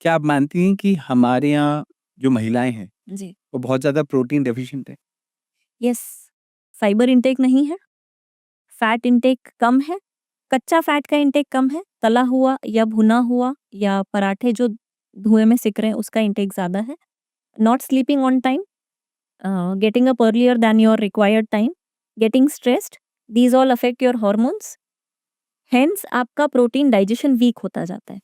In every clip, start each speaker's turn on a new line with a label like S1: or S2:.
S1: क्या आप मानती हैं कि हमारे यहाँ जो महिलाएँ हैं,
S2: जी।
S1: वो बहुत ज़्यादा प्रोटीन डेफ़िशिएंट हैं?
S2: यस, फाइबर इंटेक नहीं है, फैट इंटेक कम है, कच्चा फैट का इंटेक कम है, तला हुआ या भुना हुआ या पराठे जो धुएँ में सिक रहे हैं उसका इंटेक ज़्यादा है, not sleeping on time, getting up earlier than your required time, getting stressed, these all affect your hormones. Hence आपका प्रोटीन डाइजेशन वीक होता जाता है।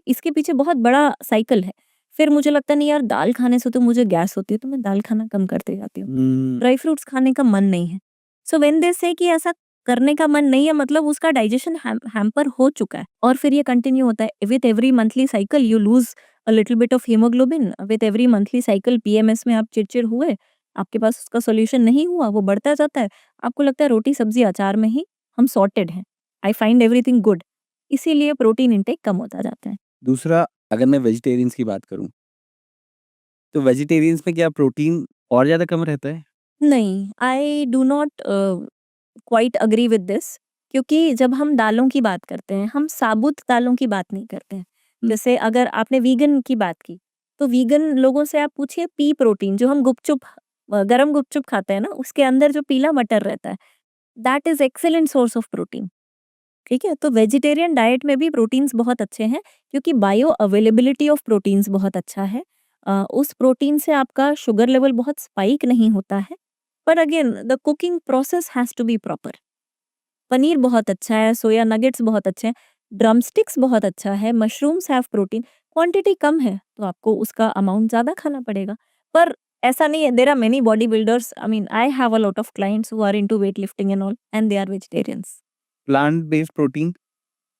S2: इसके पीछे बहुत बड़ा साइकिल है। फिर मुझे लगता है नहीं यार दाल खाने से तो मुझे गैस होती है तो मैं दाल खाना कम करते जाती हूँ।
S1: हुँ,
S2: ड्राई फ्रूट्स खाने का मन नहीं है। सो व्हेन दे से कि ऐसा करने का मन नहीं है मतलब उसका डाइजेशन हैम्पर हो चुका है और फिर ये कंटिन्यू होता है with every monthly cycle you lose a little bit of haemoglobin with every monthly cycle PMS में आप चिड़चिड़ हुए, आपके पास उसका सॉल्यूशन नहीं हुआ, वो बढ़ता जाता है। आपको लगता है रोटी सब्जी अचार में ही हम सॉर्टेड हैं। आई फाइंड एवरीथिंग गुड, इसीलिए प्रोटीन इंटेक कम होता जाता है।
S1: दूसरा अगर मैं वेजिटेरियंस की बात करूँ, तो वेजिटेरियंस में क्या प्रोटीन और ज़्यादा कम रहता है?
S2: नहीं, I do not quite agree with this, क्योंकि जब हम दालों की बात करते हैं, हम साबुत दालों की बात नहीं करते हैं।
S1: हुँ।
S2: जैसे अगर आपने वीगन की बात की, तो वीगन लोगों से आप पूछिए पी प्रोटीन जो हम गुपचुप गरम गुपचुप खाते हैं ना, उसके अंदर जो पीला मटर रहता है, that is excellent source of protein. ठीक है? तो वेजिटेरियन डाइट में भी प्रोटीन्स बहुत अच्छे हैं क्योंकि बायो अवेलेबिलिटी ऑफ प्रोटीन्स बहुत अच्छा है। उस प्रोटीन से आपका शुगर लेवल बहुत स्पाइक नहीं होता है। पर again the cooking process has to be proper. Paneer बहुत अच्छा है, सोया नगेट्स बहुत अच्छे हैं, ड्रमस्टिक्स बहुत अच्छा है, मशरूम्स हैव प्रोटीन, क्वांटिटी कम है तो आपको उसका अमाउंट ज़्यादा खाना पड़ेगा। पर ऐसा नहीं है, there are many body builders, I mean I have a lot of clients who are into weight lifting and all and they are vegetarians.
S1: Plant based protein,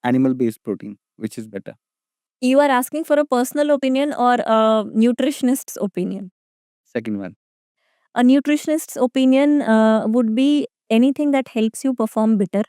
S1: animal based protein, which is better?
S2: You are asking for a personal opinion or a nutritionist's opinion?
S1: Second one.
S2: A nutritionist's opinion would be anything that helps you perform better.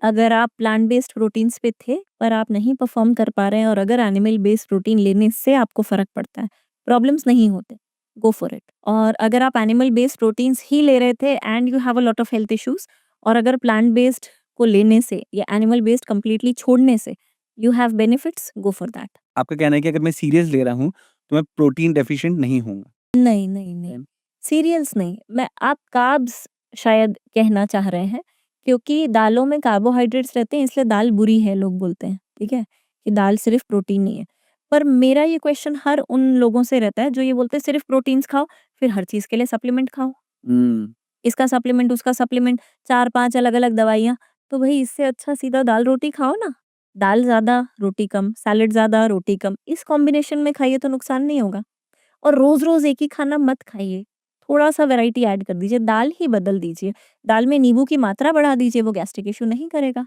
S2: अगर आप plant based proteins पे थे पर आप नहीं perform कर पा रहे हैं और अगर एनिमल बेस्ड प्रोटीन लेने से आपको फ़र्क पड़ता है, प्रॉब्लम्स नहीं होते, गो फॉर इट। और अगर आप एनिमल बेस्ड प्रोटीन्स ही ले रहे थे and you have a lot of health issues और अगर प्लांट बेस्ड को लेने से या एनिमल बेस्ड कंप्लीटली छोड़ने से you have benefits, go for that.
S1: आपका कहना है कि अगर मैं सीरियस ले रहा हूँ, तो मैं प्रोटीन डेफिशिएंट नहीं होऊँगा।
S2: नहीं, नहीं, नहीं।
S1: देन
S2: सीरियल्स नहीं, मैं आप कार्ब्स शायद कहना चाह रहे हैं, क्योंकि दालों में कार्बोहाइड्रेट्स रहते हैं इसलिए दाल बुरी है लोग बोलते हैं, ठीक है? कि दाल सिर्फ़ प्रोटीन नहीं है। पर मेरा ये क्वेश्चन हर उन लोगों से रहता है जो ये बोलते हैं सिर्फ़ प्रोटीन्स खाओ, फिर हर चीज़ के लिए सप्लीमेंट खाओ।
S1: हुँ,
S2: इसका सप्लीमेंट, उसका सप्लीमेंट, 4-5 अलग-अलग दवाइयाँ, तो भई इससे अच्छा सीधा दाल-रोटी खाओ ना। दाल ज़्यादा, रोटी कम, सैलेड ज़्यादा, रोटी कम, इस कॉम्बिनेशन में खाइए तो नुकसान नहीं होगा। और रोज़-रोज़ एक ही खाना मत खाइए, थोड़ा-सा वैरायटी ऐड कर दीजिए, दाल ही बदल दीजिए। दाल में नींबू की मात्रा बढ़ा दीजिए, वो गैस्ट्रिक इश्यू नहीं करेगा।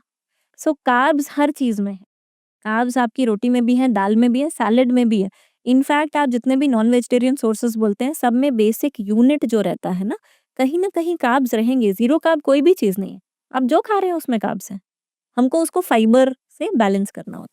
S2: सो कार्ब्स हर चीज़ में है, कार्ब्स आपकी रोटी में भी हैं, दाल में भी है, सैलेड में भी है। इनफैक्ट आप जितने भी नॉन वेजिटेरियन सोर्सेज़ बोलते हैं, सब में बेसिक यूनिट जो रहता है ना, कहीं न कहीं कार्ब्स रहेंगे, ज़ीरो कार्ब कोई भी चीज़ नहीं है। आप जो खा रहे हैं उसमें कार्ब्स हैं। हमको उसको फाइबर से बैलेंस करना होता है।